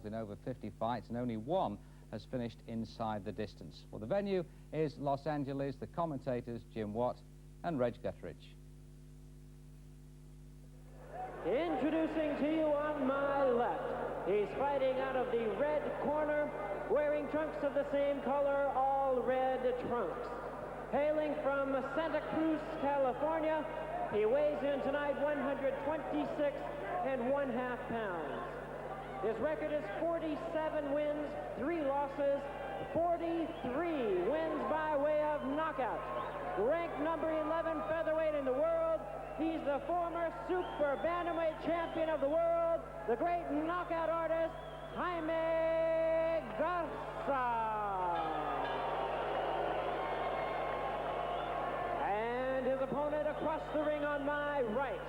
in over 50 fights, and only one has finished inside the distance. Well, the venue is Los Angeles. The commentators, Jim Watt and Reg Guthridge. Introducing to you on my left, he's fighting out of the red corner, wearing trunks of the same color, all red trunks. Hailing from Santa Cruz, California, he weighs in tonight 126 1/2 pounds. His record is 47 wins, 3 losses, 43 wins by way of knockout. Ranked number 11 featherweight in the world, he's the former super bantamweight champion of the world, the great knockout artist, Jaime Garza. And his opponent across the ring on my right,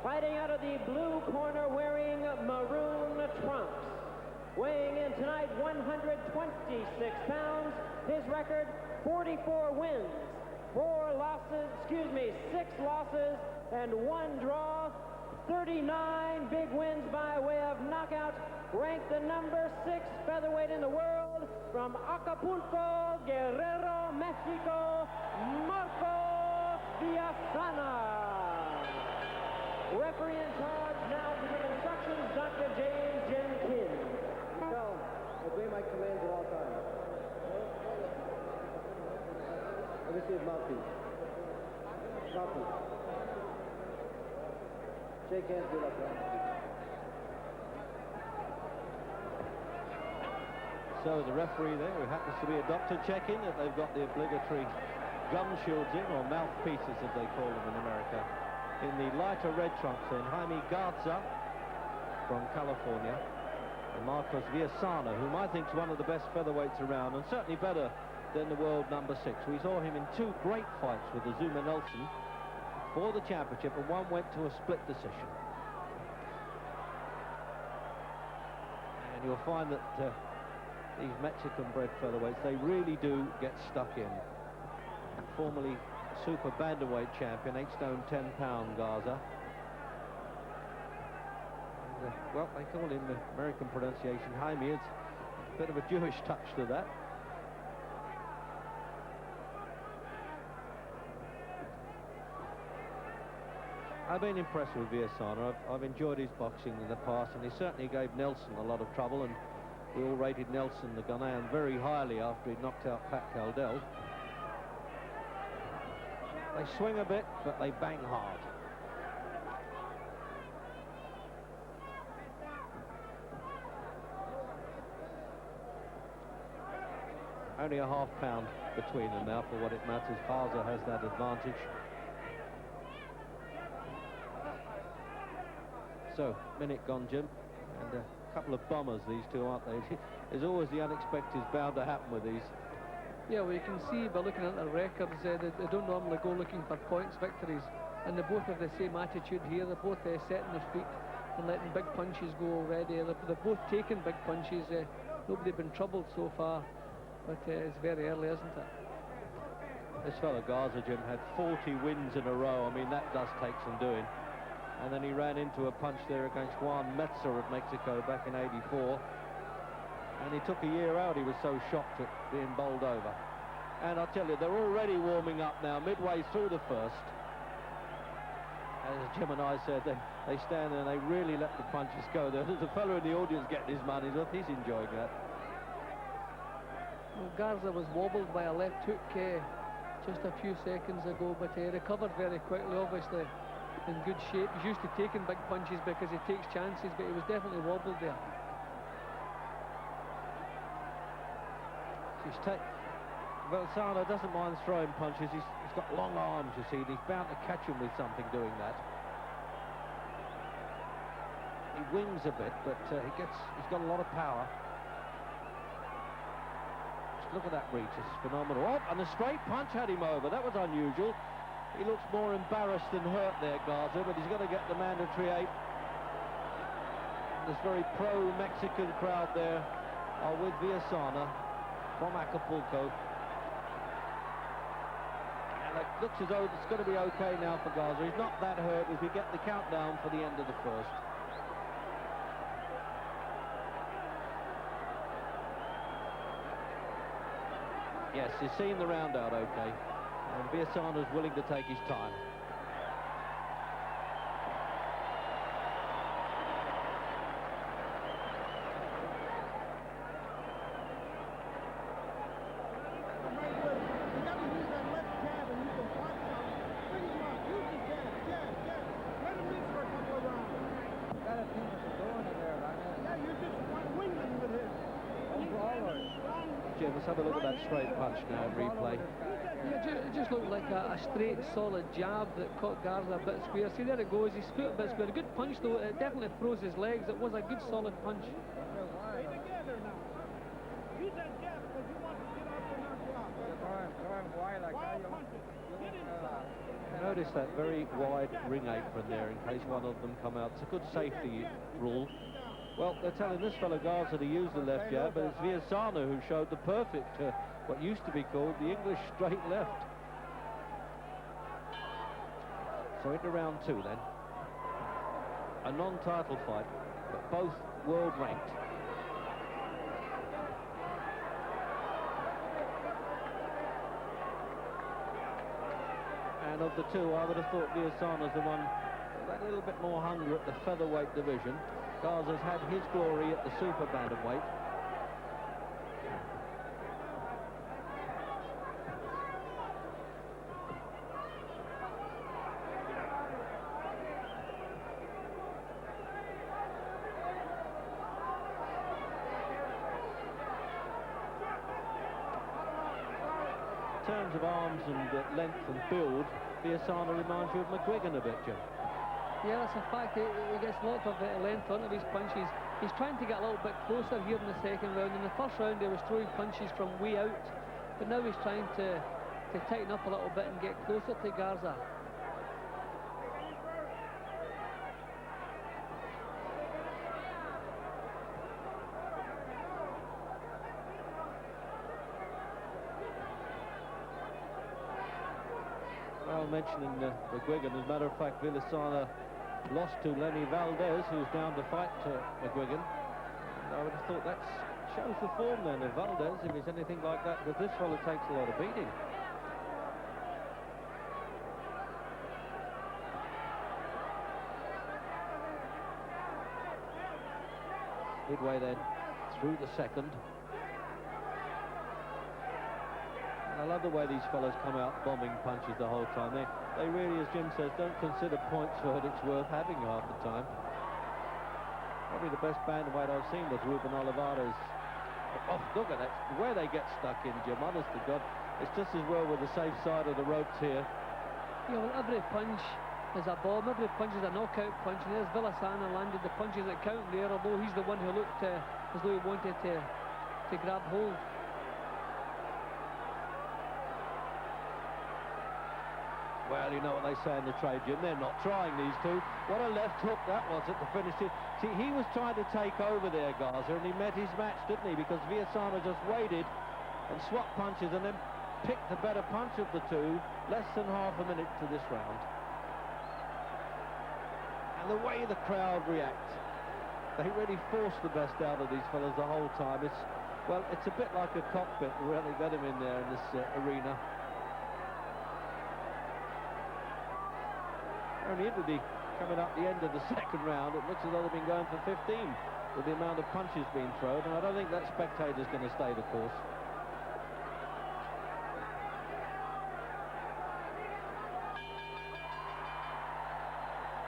fighting out of the blue corner, wearing maroon trunks, weighing in tonight 126 pounds. His record, 44 wins, 6 losses and 1 draw, 39 big wins by way of knockout. Ranked the number 6 featherweight in the world, from Acapulco, Guerrero, Mexico, Marco Villasana. Referee in charge now to give instructions, Dr. James Jenkins. Tell him, obey my commands at all times. Let me see his mouthpiece. Mouthpiece. Shake hands, good luck, man. So the referee there, who happens to be a doctor, checking that they've got the obligatory gum shields in, or mouthpieces as they call them in America. In the lighter red trunks then, Jaime Garza from California, and Marcos Villasana, whom I think is one of the best featherweights around, and certainly better than the world number 6. We saw him in 2 great fights with Azuma Nelson for the championship, and one went to a split decision. And you'll find that these Mexican-bred featherweights, they really do get stuck in. Formerly super bantamweight champion, 8 stone 10 pound Garza. And, well, they call him the American pronunciation Jaime. It's a bit of a Jewish touch to that. I've been impressed with Villasana. I've enjoyed his boxing in the past, and he certainly gave Nelson a lot of trouble, and we all rated Nelson, the Ghanaian, very highly after he knocked out Pat Caldell. They swing a bit, but they bang hard. Only a ½ pound between them now, for what it matters. Garza has that advantage. So, minute gone, Jim, and a couple of bombers, these two, aren't they? There's always the unexpected bound to happen with these. Yeah, well, you can see by looking at their records, they don't normally go looking for points victories, and they both have the same attitude here. They're both setting their feet and letting big punches go already. They're both taking big punches. Nobody been troubled so far, but it's very early, isn't it? This fella Garza, Jim, had 40 wins in a row. I mean, that does take some doing. And then he ran into a punch there against Juan Metzer of Mexico back in '84. And he took a year out. He was so shocked at being bowled over. And I'll tell you, they're already warming up now, midway through the first. As Jim and I said, they stand there and they really let the punches go. There's a fellow in the audience getting his money's worth. He's enjoying that. Well, Garza was wobbled by a left hook just a few seconds ago, but he recovered very quickly, obviously in good shape. He's used to taking big punches because he takes chances, but he was definitely wobbled there. Villasana doesn't mind throwing punches. He's got long arms, you see, and he's bound to catch him with something doing that. He wings a bit, but he's got a lot of power. Just look at that reach, it's phenomenal. Oh, and the straight punch had him over. That was unusual. He looks more embarrassed than hurt there, Garza, but he's got to get the mandatory 8. This very pro-Mexican crowd there are with Villasana from Acapulco. And it looks as though it's going to be okay now for Garza. He's not that hurt as we get the countdown for the end of the first. Yes, he's seen the round out okay. And Villasana's willing to take his time. Jim, let's have a look at that straight punch now in replay. Yeah, it just looked like a straight, solid jab that caught Garza a bit square. See, there it goes. He's put a bit square. A good punch, though. It definitely froze his legs. It was a good, solid punch. Stay together now. Use that jab because you want to get up and knock you out. Wild punches. Get inside. Notice that very wide ring apron there in case one of them come out. It's a good safety rule. Well, they're telling this fellow Garza to use the left jab, but it's Villasana who showed the perfect, what used to be called the English straight left. So into round 2 then. A non-title fight, but both world ranked. And of the two, I would have thought Villasana's the one with a little bit more hunger at the featherweight division. Garza's had his glory at the super bantamweight. In terms of arms and length and build, Villasana reminds you of McGuigan a bit, Jim. Yeah, that's a fact. He gets lots of length onto his punches. He's trying to get a little bit closer here in the second round. In the first round, he was throwing punches from way out, but now he's trying to tighten up a little bit and get closer to Garza. Well, mentioning McGuigan, as a matter of fact, Villasana lost to Lenny Valdez, who's down to fight McGuigan. And I would have thought that shows the form then of Valdez, if he's anything like that, because this fellow takes a lot of beating. Midway then, through the second. I love the way these fellows come out bombing punches the whole time. They really, as Jim says, don't consider points verdicts worth having half the time. Probably the best bantamweight I've seen was Ruben Olivares. Oh, look at that, where they get stuck in, Jim, honest to God. It's just as well with the safe side of the ropes here. Yeah, well, every punch is a bomb, every punch is a knockout punch, and there's Villasana landed the punches that count there, although he's the one who looked as though he wanted to grab hold. Well, you know what they say in the trade, Jim. They're not trying, these two. What a left hook that was at the finish. See, he was trying to take over there, Garza, and he met his match, didn't he? Because Villasana just waited and swapped punches and then picked the better punch of the two. Less than half a minute to this round. And the way the crowd react, they really force the best out of these fellas the whole time. Well, it's a bit like a cockpit. Really got him in there in this arena. Only it would be coming up the end of the second round. It looks as though they've been going for 15 with the amount of punches being thrown, and I don't think that spectator's going to stay the course.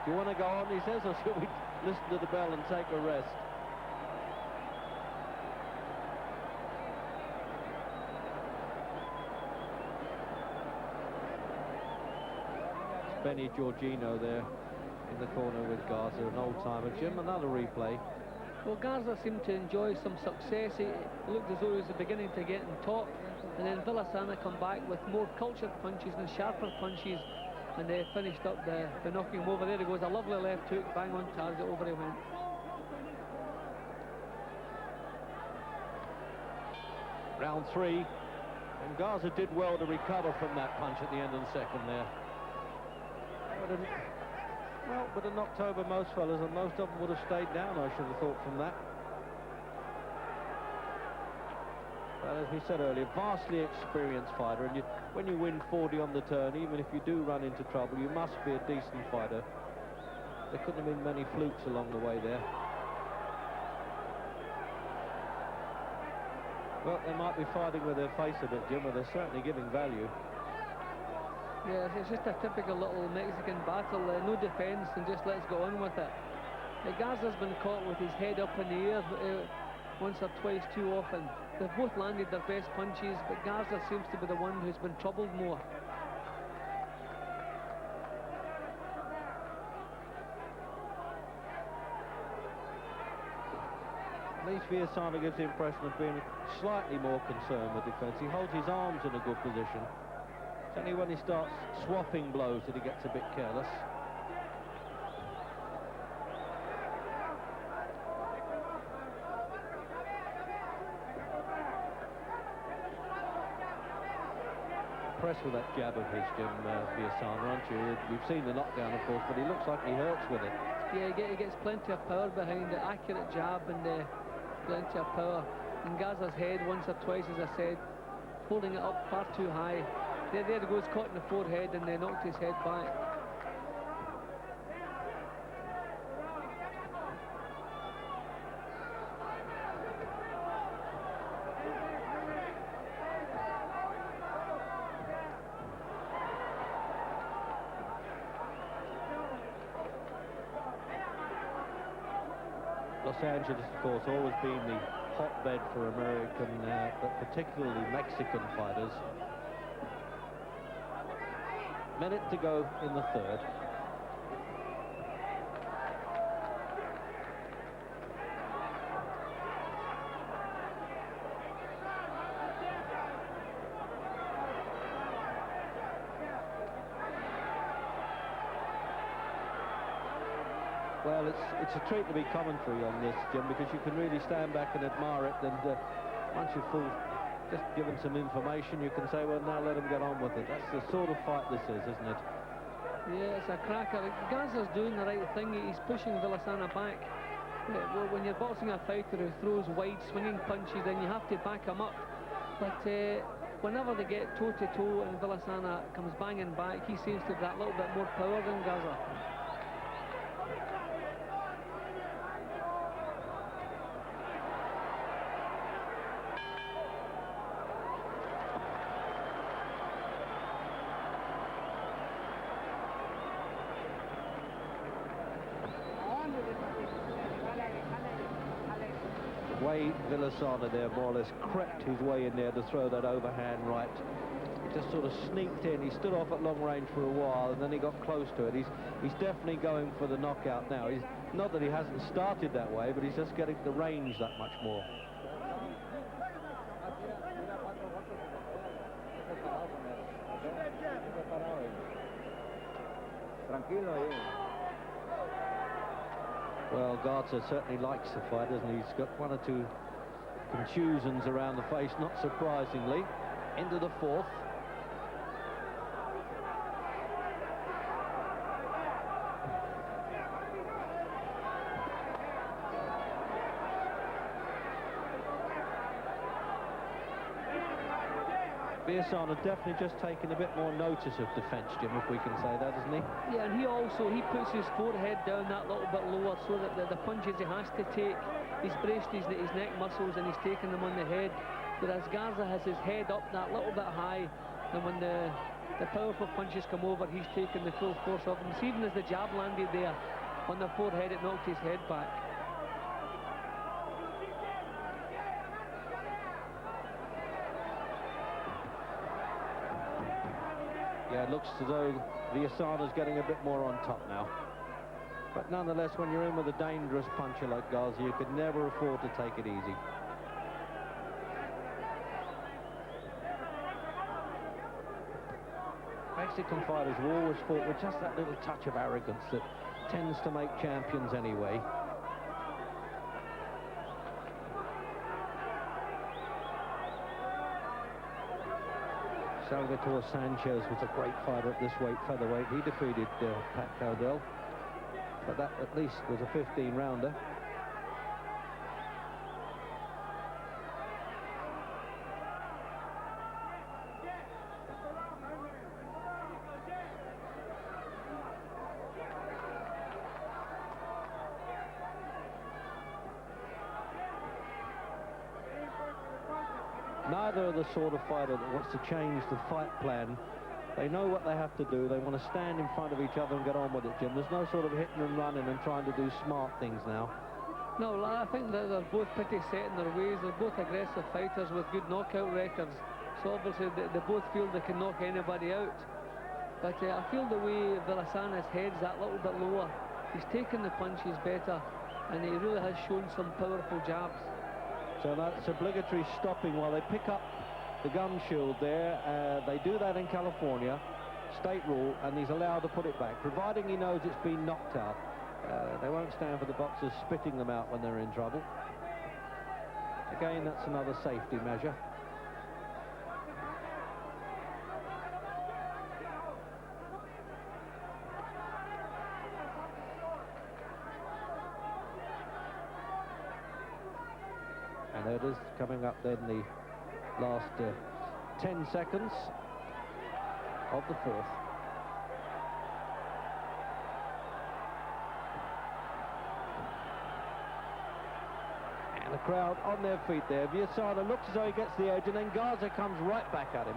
Do you want to go on, he says, or should we listen to the bell and take a rest? Benny Giorgino there in the corner with Garza, an old-timer. Jim, another replay. Well, Garza seemed to enjoy some success. It looked as though he was beginning to get on top, and then Villasana come back with more cultured punches and sharper punches, and they finished up the knocking him over. There he goes, a lovely left hook, bang on target, over he went. Round 3, and Garza did well to recover from that punch at the end of the second there. Well, would have knocked over most fellas, and most of them would have stayed down, I should have thought, from that. Well, as we said earlier, vastly experienced fighter, and when you win 40 on the turn, even if you do run into trouble, you must be a decent fighter. There couldn't have been many flukes along the way there. Well, they might be fighting with their face a bit, Jim, but they're certainly giving value. Yeah, it's just a typical little Mexican battle. No defence and just let's go on with it. Garza's been caught with his head up in the air once or twice too often. They've both landed their best punches, but Garza seems to be the one who's been troubled more. At least Villasana gives the impression of being slightly more concerned with defence. He holds his arms in a good position. It's only when he starts swapping blows that he gets a bit careless. Impressed with that jab of his, Jim, Villasana, aren't you? We've seen the knockdown, of course, but he looks like he hurts with it. Yeah, he gets plenty of power behind it. Accurate jab and plenty of power. And Garza's head once or twice, as I said, holding it up far too high. There it goes, caught in the forehead, and they knocked his head back. Los Angeles, of course, always been the hotbed for American, but particularly Mexican fighters. Minute to go in the third. Well, it's a treat to be commentary on this, Jim, because you can really stand back and admire it, and once you've just given some information, you can say, well, now let him get on with it. That's the sort of fight this is, isn't it? Yeah, it's a cracker. Garza's doing the right thing. He's pushing Villasana back. Well, when you're boxing a fighter who throws wide swinging punches, then you have to back him up. But whenever they get toe-to-toe and Villasana comes banging back, he seems to have that little bit more power than Garza. Villasana there more or less crept his way in there to throw that overhand right. He just sort of sneaked in. He stood off at long range for a while, and then he got close to it. He's definitely going for the knockout now. He's not that he hasn't started that way, but he's just getting the range that much more. Well, Garza certainly likes the fight, doesn't he? He's got one or two contusions around the face, not surprisingly. Into the fourth. Villasana definitely just taking a bit more notice of defence, Jim, if we can say that, isn't he? Yeah, and he puts his forehead down that little bit lower so that the punches he has to take, he's braced his neck muscles and he's taking them on the head, whereas Garza has his head up that little bit high, and when the powerful punches come over, he's taking the full force of them. So even as the jab landed there on the forehead, it knocked his head back. Yeah, it looks as though Villasana's getting a bit more on top now. But nonetheless, when you're in with a dangerous puncher like Garza, you could never afford to take it easy. Mexican fighters have always fought with just that little touch of arrogance that tends to make champions anyway. Salvatore Sanchez was a great fighter at this weight featherweight. He defeated Pat Cowdell, but that at least was a 15-rounder. Neither are the sort of fighter that wants to change the fight plan. They know what they have to do. They want to stand in front of each other and get on with it, Jim. There's no sort of hitting and running and trying to do smart things now. No, I think that they're both pretty set in their ways. They're both aggressive fighters with good knockout records. So obviously they both feel they can knock anybody out. But I feel the way Villasana's head's that little bit lower. He's taken the punches better, and he really has shown some powerful jabs. So that's obligatory stopping while they pick up the gun shield there. They do that in California, state rule, and he's allowed to put it back, providing he knows it's been knocked out. They won't stand for the boxers spitting them out when they're in trouble. Again, that's another safety measure. And there it is, coming up then the last 10 seconds of the fourth. And the crowd on their feet there. Villasana looks as though he gets the edge, and then Garza comes right back at him.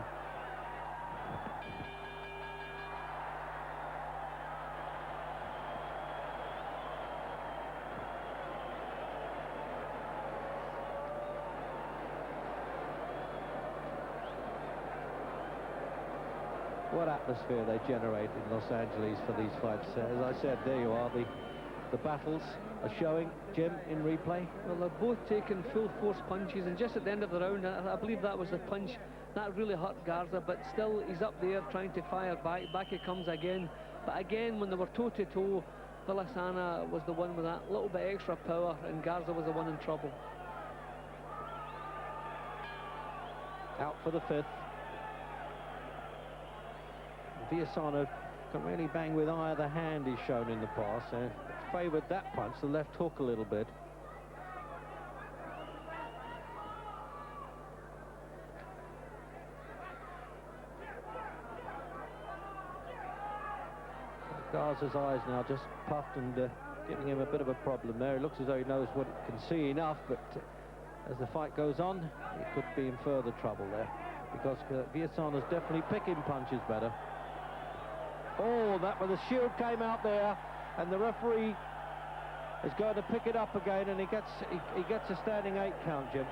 What atmosphere they generate in Los Angeles for these fights. As I said, there you are, the battles are showing, Jim, in replay. Well, they're both taking full force punches, and just at the end of the round, I believe that was the punch that really hurt Garza, but still he's up there trying to fire back. Back he comes again. But again, when they were toe-to-toe, Villasana was the one with that little bit extra power, and Garza was the one in trouble. Out for the fifth. Villasana can really bang with either hand, he's shown in the past, and favoured that punch, the left hook, a little bit. Garza's eyes now just puffed and giving him a bit of a problem there. It looks as though he knows what he can see enough, but as the fight goes on, he could be in further trouble there, because Villasana's definitely picking punches better. Oh, that when the shield came out there, and the referee is going to pick it up again, and he gets a standing 8 count, Jim.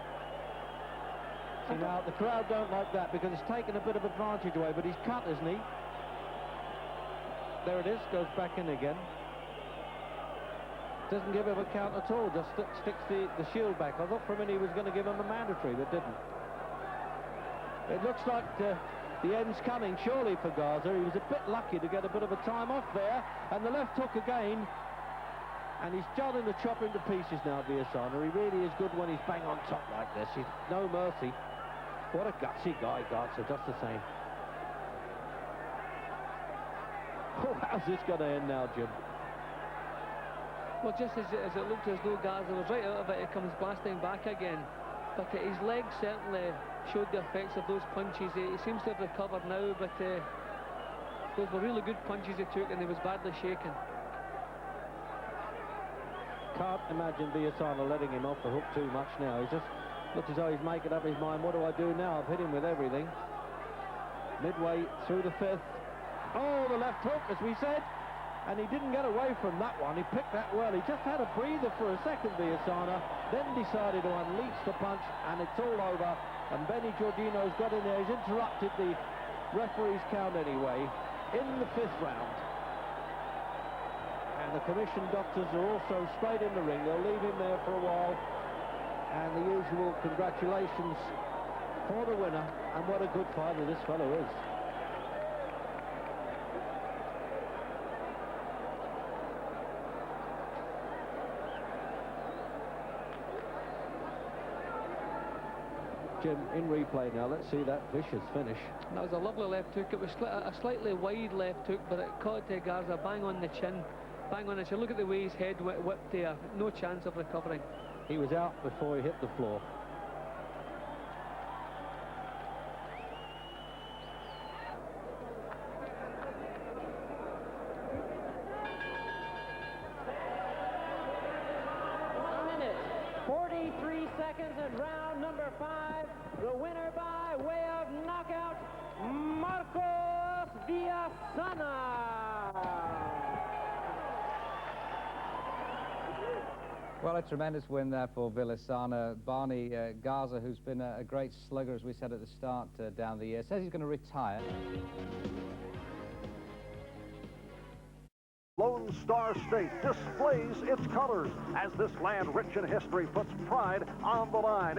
See, now the crowd don't like that because it's taken a bit of advantage away, but he's cut, isn't he? There it is, goes back in again. Doesn't give him a count at all, just sticks the shield back. I thought for a minute he was going to give him a mandatory, but didn't. It looks like the end's coming, surely, for Garza. He was a bit lucky to get a bit of a time off there, and the left hook again. And he's starting to chop into pieces now, Villasana. He really is good when he's bang on top like this. He's no mercy. What a gutsy guy, Garza, just the same. Oh, how's this going to end now, Jim? Well, just as it looked as though Garza was right out of it, he comes blasting back again. But his legs certainly showed the effects of those punches. He seems to have recovered now, but those were really good punches he took, and he was badly shaken. Can't imagine Villasana letting him off the hook too much now. He just looks as though he's making up his mind. What do I do now? I've hit him with everything. Midway through the fifth. Oh, the left hook, as we said. And he didn't get away from that one. He picked that well. He just had a breather for a second, Villasana, then decided to unleash the punch, and it's all over. And Benny Giordino's got in there. He's interrupted the referee's count anyway in the fifth round. And the commission doctors are also straight in the ring. They'll leave him there for a while. And the usual congratulations for the winner. And what a good fighter this fellow is. Jim, in replay now, let's see that vicious finish. That was a lovely left hook. It was a slightly wide left hook, but it caught Garza bang on the chin. Bang on the chin. Look at the way his head whipped there. No chance of recovering. He was out before he hit the floor. A minute, 43 seconds in round number number 5, the winner by way of knockout, Marcos Villasana. Well, a tremendous win there for Villasana. Barney Garza, who's been a great slugger, as we said at the start down the year, says he's going to retire. Lone Star State displays its colors as this land rich in history puts pride on the line.